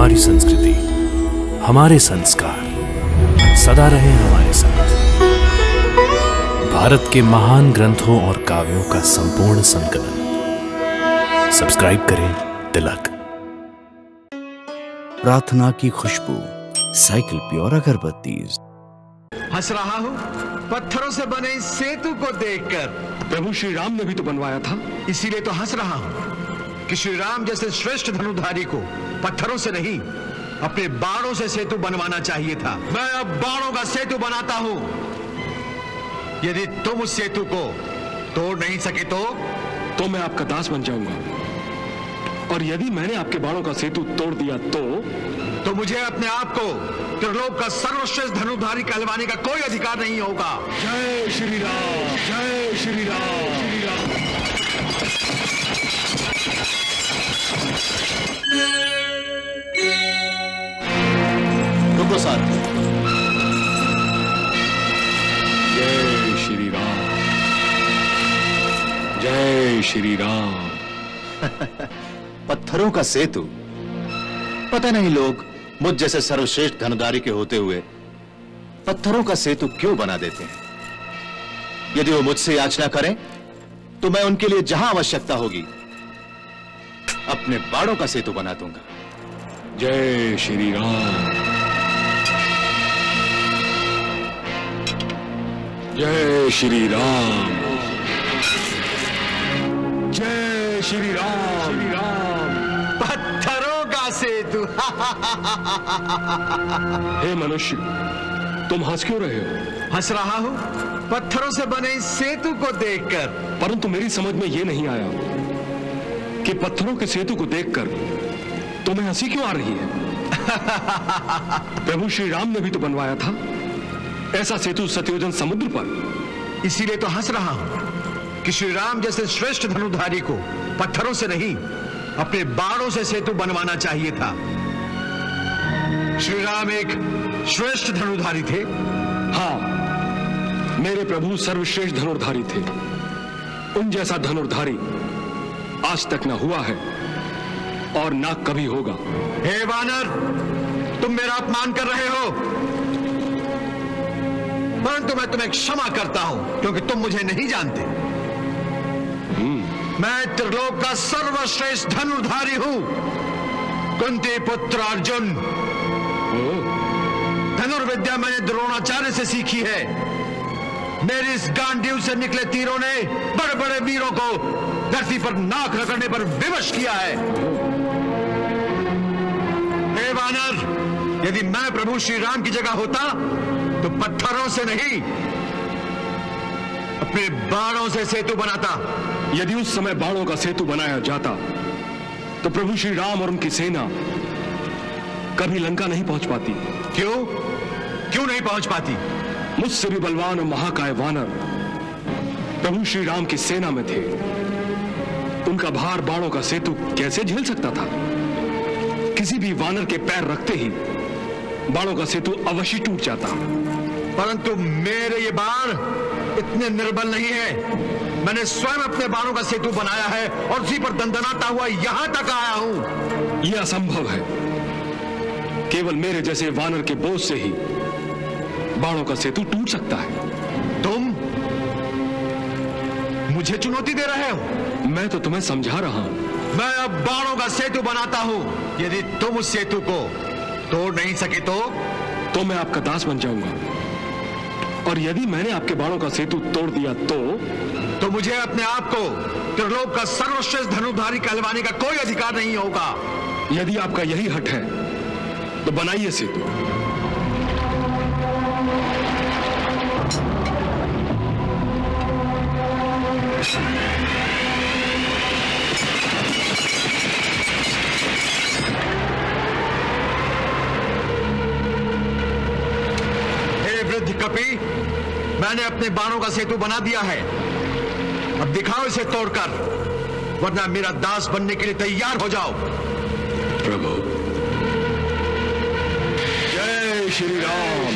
हमारी संस्कृति, हमारे संस्कार सदा रहे हमारे साथ। भारत के महान ग्रंथों और काव्यों का संपूर्ण संकलन। सब्सक्राइब करें तिलक। प्रार्थना की खुशबू, साइकिल प्योर अगरबत्ती। हंस रहा हूँ पत्थरों से बने इस सेतु को देखकर। प्रभु श्री राम ने भी तो बनवाया था। इसीलिए तो हंस रहा हूँ कि श्री राम जैसे श्रेष्ठ धनुधारी को पत्थरों से नहीं, अपने बाणों से सेतु बनवाना चाहिए था। मैं अब बाणों का सेतु बनाता हूँ। यदि तुम उस सेतु को तोड़ नहीं सके तो मैं आपका दास बन जाऊंगा। और यदि मैंने आपके बाणों का सेतु तोड़ दिया तो मुझे अपने आप को त्रिलोक का सर्वश्रेष्ठ धनुधारी कहलवाने का कोई अधिकार नहीं होगा। जय श्री राम, जय श्री राम, श्री राम। रुको साथ। जय श्री राम, जय श्री राम। पत्थरों का सेतु। पता नहीं लोग मुझ जैसे सर्वश्रेष्ठ धनुधारी के होते हुए पत्थरों का सेतु क्यों बना देते हैं। यदि वो मुझसे याचना करें तो मैं उनके लिए जहां आवश्यकता होगी अपने बाणों का सेतु बना दूंगा। जय श्री राम, जय श्री राम, जय श्री राम, श्री राम। पत्थरों का सेतु। हे मनुष्य, तुम हंस क्यों रहे हो? हंस रहा हूँ पत्थरों से बने इस सेतु को देखकर। परंतु मेरी समझ में यह नहीं आया कि पत्थरों के सेतु को देखकर तुम्हें हंसी क्यों आ रही है? प्रभु श्री राम ने भी तो बनवाया था ऐसा सेतु सत्योजन समुद्र पर। इसीलिए तो हंस रहा हूं कि श्री राम जैसे श्रेष्ठ धनुधारी को पत्थरों से नहीं, अपने बाणों से सेतु बनवाना चाहिए था। श्री राम एक श्रेष्ठ धनुधारी थे। हाँ, मेरे प्रभु सर्वश्रेष्ठ धनुर्धारी थे। उन जैसा धनुर्धारी आज तक ना हुआ है और ना कभी होगा। हे वानर, तुम मेरा अपमान कर रहे हो, परंतु मैं तुम्हें क्षमा करता हूं क्योंकि तुम मुझे नहीं जानते। मैं त्रिलोक का सर्वश्रेष्ठ धनुर्धारी हूं, कुंती पुत्र अर्जुन। धनुर्विद्या मैंने द्रोणाचार्य से सीखी है। मेरी इस गांडीव से निकले तीरों ने बड़े बड़े वीरों को धरती पर नाक रगड़ने पर विवश किया है। हे वानर, यदि मैं प्रभु श्री राम की जगह होता तो पत्थरों से नहीं, अपने बाणों से सेतु बनाता। यदि उस समय बाणों का सेतु बनाया जाता तो प्रभु श्री राम और उनकी सेना कभी लंका नहीं पहुंच पाती। क्यों नहीं पहुंच पाती? मुझसे भी बलवान और महाकाय वानर प्रभु श्री राम की सेना में थे। उनका भार बाणों का सेतु कैसे झेल सकता था? किसी भी वानर के पैर रखते ही बाणों का सेतु अवश्य टूट जाता। परंतु मेरे ये बाण इतने निर्बल नहीं है। मैंने स्वयं अपने बाणों का सेतु बनाया है और उसी पर दंदनाता हुआ यहां तक आया हूं। यह असंभव है। केवल मेरे जैसे वानर के बोझ से ही बाणों का सेतु टूट सकता है। तुम मुझे चुनौती दे रहे हो? मैं तो तुम्हें समझा रहा हूं। मैं अब बाणों का सेतु बनाता हूं। यदि तुम उस सेतु को तोड़ नहीं सके तो मैं आपका दास बन जाऊंगा। और यदि मैंने आपके बाणों का सेतु तोड़ दिया तो मुझे अपने आप को त्रिलोक का सर्वश्रेष्ठ धनुधारी कहलवाने का कोई अधिकार नहीं होगा। यदि आपका यही हठ है तो बनाइए सेतु। हे वृद्ध कपि, मैंने अपने बाणों का सेतु बना दिया है। अब दिखाओ इसे तोड़कर, वरना मेरा दास बनने के लिए तैयार हो जाओ। प्रभु, जय श्री राम,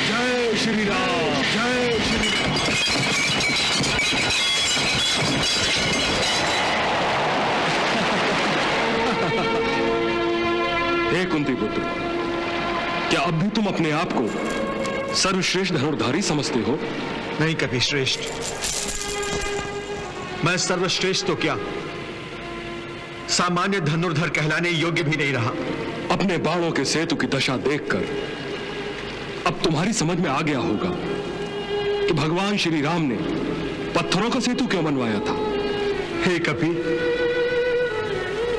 जय श्री राम, जय श्री राम। हे कुंती पुत्र, क्या अब भी तुम अपने आप को सर्वश्रेष्ठ धनुर्धारी समझते हो? नहीं कभी श्रेष्ठ, मैं सर्वश्रेष्ठ तो क्या, सामान्य धनुर्धर कहलाने योग्य भी नहीं रहा। अपने बाणों के सेतु की दशा देखकर अब तुम्हारी समझ में आ गया होगा कि भगवान श्री राम ने पत्थरों का सेतु क्यों बनवाया था। हे कपि,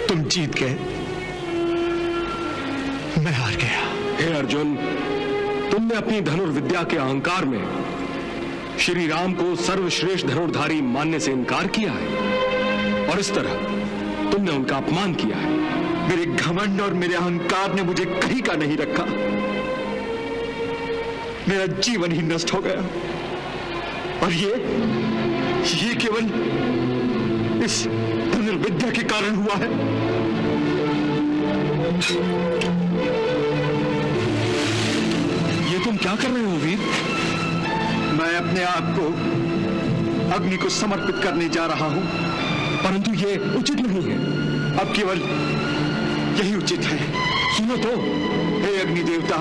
तुम जीत गए, मैं हार गया। हे अर्जुन, तुमने अपनी धनुर्विद्या के अहंकार में श्री राम को सर्वश्रेष्ठ धनुर्धारी मानने से इनकार किया है और इस तरह तुमने उनका अपमान किया है। मेरे घमंड और मेरे अहंकार ने मुझे कहीं का नहीं रखा, मेरा जीवन ही नष्ट हो गया और ये केवल इस धनुर्विद्या के कारण हुआ है। ये तुम क्या कर रहे हो वीर? मैं अपने आप को अग्नि को समर्पित करने जा रहा हूं, परंतु ये उचित नहीं है। अब केवल यही उचित है। सुनो तो, हे अग्नि देवता,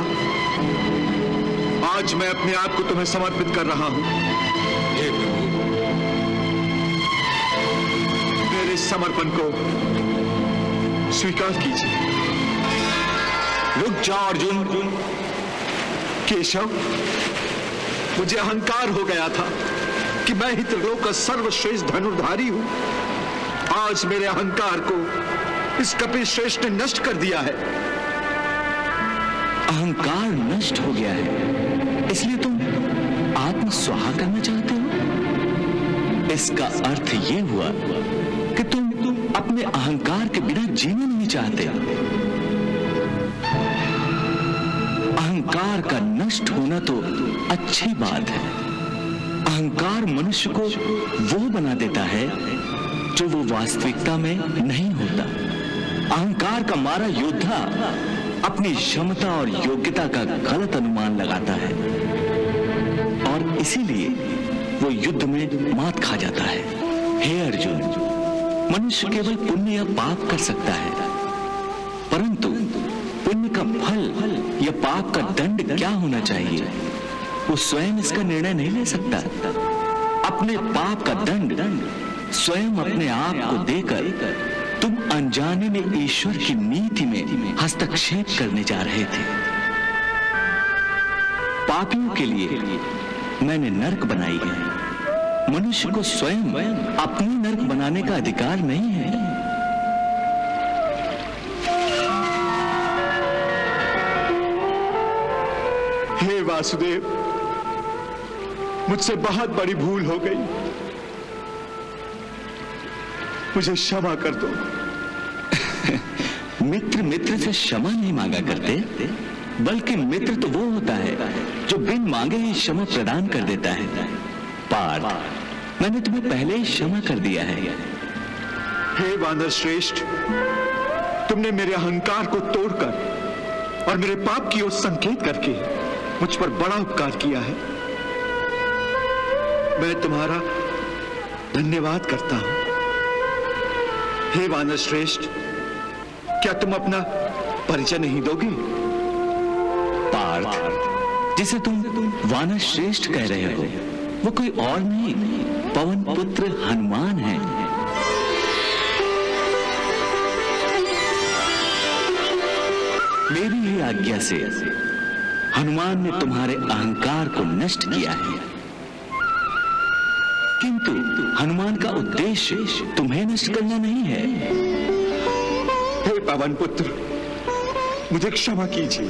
आज मैं अपने आप को तुम्हें समर्पित कर रहा हूं। हे प्रभु, मेरे समर्पण को स्वीकार कीजिए। रुक जाओ अर्जुन। केशव, मुझे अहंकार हो गया था कि मैं ही त्रिलोक का सर्वश्रेष्ठ धनुर्धारी हूं। आज मेरे अहंकार को इस कपि श्रेष्ठ ने नष्ट कर दिया है। अहंकार नष्ट हो गया है, इसलिए तुम आत्म स्वाहा करना चाहते हो। इसका अर्थ यह हुआ कि तुम अपने अहंकार के बिना जीना नहीं चाहते। अहंकार का नष्ट होना तो अच्छी बात है। अहंकार मनुष्य को वो बना देता है जो वो वास्तविकता में नहीं होता। अहंकार का मारा योद्धा अपनी क्षमता और योग्यता का गलत अनुमान लगाता है और इसीलिए वो युद्ध में मात खा जाता है। हे अर्जुन, मनुष्य केवल पुण्य या पाप कर सकता है, परंतु पुण्य का फल या पाप का दंड क्या होना चाहिए वो स्वयं इसका निर्णय नहीं ले सकता। अपने पाप का दंड स्वयं अपने आप को देकर तुम अनजाने में ईश्वर की नीति में हस्तक्षेप करने जा रहे थे। पापियों के लिए मैंने नरक बनाई है। मनुष्य को स्वयं अपनी नरक बनाने का अधिकार नहीं है। हे वासुदेव, मुझसे बहुत बड़ी भूल हो गई, मुझे क्षमा कर दो। मित्र मित्र से क्षमा नहीं मांगा करते, बल्कि मित्र तो वो होता है जो बिन मांगे ही क्षमा प्रदान कर देता है। पार्थ, मैंने तुम्हें पहले ही क्षमा कर दिया है। हे वानर श्रेष्ठ, तुमने मेरे अहंकार को तोड़कर और मेरे पाप की ओर संकेत करके मुझ पर बड़ा उपकार किया है। मैं तुम्हारा धन्यवाद करता हूं। हे वानर श्रेष्ठ, क्या तुम अपना परिचय नहीं दोगे? पार्थ, जिसे तुम वानर श्रेष्ठ कह रहे हो वो कोई और नहीं, पवन पुत्र हनुमान है। मेरी ही आज्ञा से हनुमान ने तुम्हारे अहंकार को नष्ट किया है, किंतु हनुमान का उद्देश्य तुम्हें नष्ट करना नहीं है। हे पवन पुत्र, मुझे क्षमा कीजिए।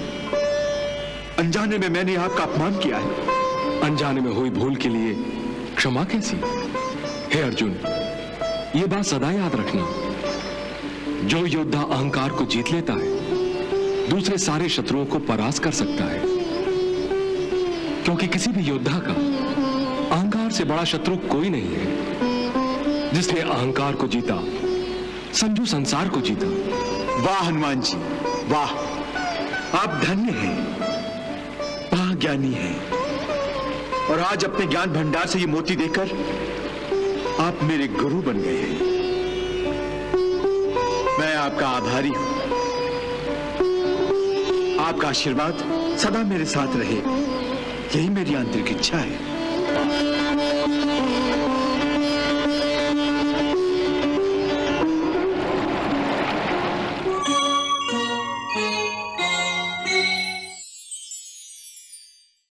अनजाने में मैंने आपका अपमान किया है। अनजाने में हुई भूल के लिए क्षमा कैसी? हे अर्जुन, ये बात सदा याद रखना, जो योद्धा अहंकार को जीत लेता है दूसरे सारे शत्रुओं को परास्त कर सकता है, क्योंकि किसी भी योद्धा का अहंकार से बड़ा शत्रु कोई नहीं है। जिसने अहंकार को जीता समझो संसार को जीता। वाह हनुमान जी, वाह, आप धन्य हैं, महाज्ञानी हैं, और आज अपने ज्ञान भंडार से ये मोती देकर आप मेरे गुरु बन गए हैं। मैं आपका आभारी हूं। आपका आशीर्वाद सदा मेरे साथ रहे, यही मेरी आंतरिक इच्छा है।